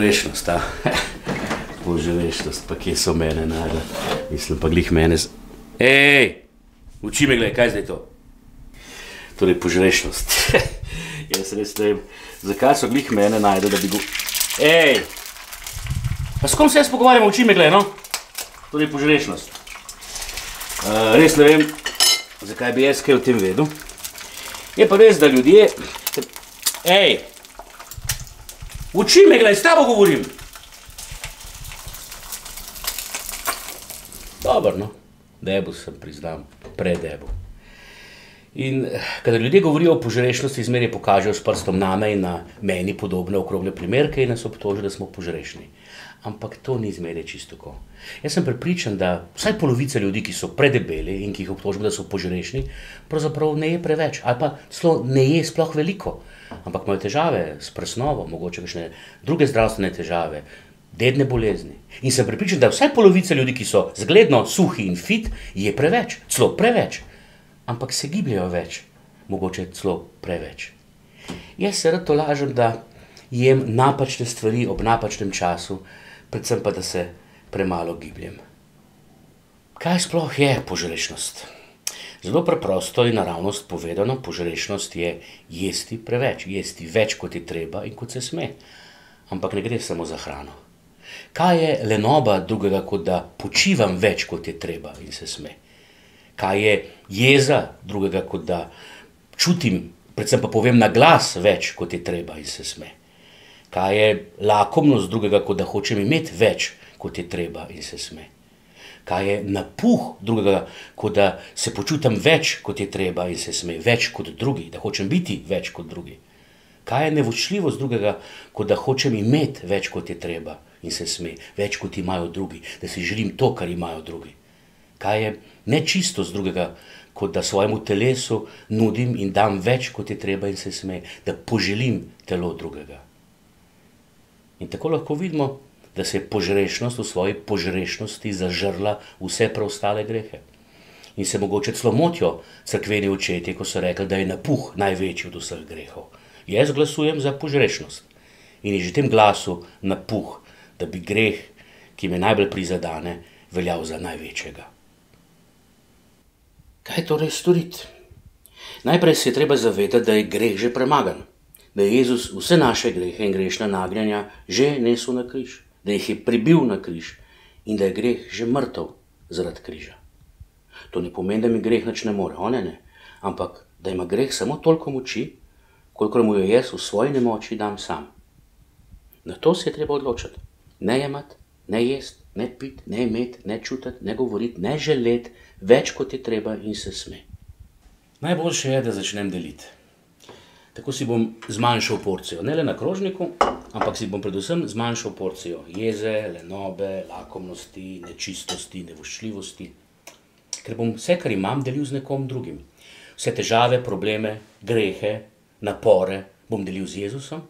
požrešnost, a? Požrešnost, pa kje so mene najde. Mislim, pa glih mene Ej! Uči me, gledaj, kaj je zdaj to? Torej, požrešnost. Jaz res ne vem, zakaj so glih mene najde, da bi go... Ej! Pa s kom se jaz pogovarjam, uči me, gledaj, no? Torej, požrešnost. Res ne vem, zakaj bi jaz kaj o tem vedel. Je pa res, da ljudje... Ej! Uči me, gledaj, s tabo govorim! Dobar, no. Debel sem, priznam, predebel. In kada ljudje govorijo o požrešnosti, zmeraj pokažejo s prstom name in na meni podobne okrogle primerke in nas obtožijo, da smo požrešni. Ampak to ni zmeraj čisto tako. Jaz sem prepričan, da vsaj polovica ljudi, ki so predebeli in ki jih obtožimo, da so požrešni, pravzaprav ne je preveč, ali pa celo ne je sploh veliko. Ampak imajo težave s presnovo, mogoče kakšne druge zdravstvene težave, dedne bolezni. In sem prepričan, da vsaj polovica ljudi, ki so zgledno suhi in fit, je preveč, celo preveč. Ampak se gibljajo več, mogoče celo preveč. Jaz se rad tolažem, da jem napačne stvari ob napačnem času, predvsem pa, da se premalo gibljem. Kaj sploh je požrešnost? Zelo preprosto in naravnost povedano, požrešnost je jesti preveč, jesti več, kot je treba in kot se sme. Ampak ne gre samo za hrano. Kaj je lenoba drugega, kot da počivam več, kot je treba in se sme? Kaj je jeza drugega, kot da čutim, predvsem pa povem na glas več, kot je treba in se sme? Kaj je lakomnost drugega, kot da hočem imeti več, kot je treba in se sme? Kaj je napuh drugega, kot da se počutim več, kot je treba in se sme, več kot drugi, da hočem biti več kot drugi? Kaj je nevoščljivost drugega, kot da hočem imeti več, kot je treba in se sme, več, kot imajo drugi, da si želim to, kar imajo drugi? Kaj je nečistost drugega, kot da svojemu telesu nudim in dam več, kot je treba in se sme, da poželim telo drugega? In tako lahko vidimo, da se je požrešnost v svoji požrešnosti zažrla vse preostale grehe. In se mogoče celo motijo cerkveni očetje, ko so rekli, da je napuh največji od vseh grehov. Jaz glasujem za požrešnost. In je že v tem glasu napuh, da bi greh, ki me najbolj prizadene, veljal za največjega. Kaj torej storiti? Najprej se je treba zavedati, da je greh že premagan. Da je Jezus vse naše grehe in grešna nagnjanja že nesel na križ. Da jih je pribil na križ in da je greh že mrtev zaradi križa. To ne pomeni, da mi greh nič ne more, ne, ampak da ima greh samo toliko moči, kolikor mu jo jaz v svoji nemoči dam sam. Na to se je treba odločiti. Ne jemati, ne jesti, ne piti, ne imeti, ne čutiti, ne govoriti, ne želeti več, kot je treba in se sme. Najboljše je, da začnem deliti. Tako si bom zmanjšal porcijo, ne le na krožniku, ampak si bom predvsem zmanjšal porcijo jeze, lenobe, lakomnosti, nečistosti, nevoščljivosti. Ker bom vse, kar imam, delil z nekom drugim. Vse težave, probleme, grehe, napore bom delil z Jezusom,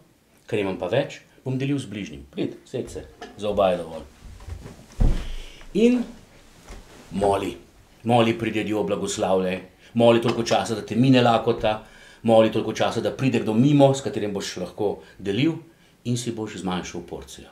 ker imam pa več, bom delil z bližnjim. Prid, sed se, za oba je dovolj. In moli. Moli pri dedju, blagoslavljaj. Moli toliko časa, da te mine lakota. Moli toliko časa, da pride kdo mimo, s katerim boš lahko delil in si boš zmanjšal porcijo.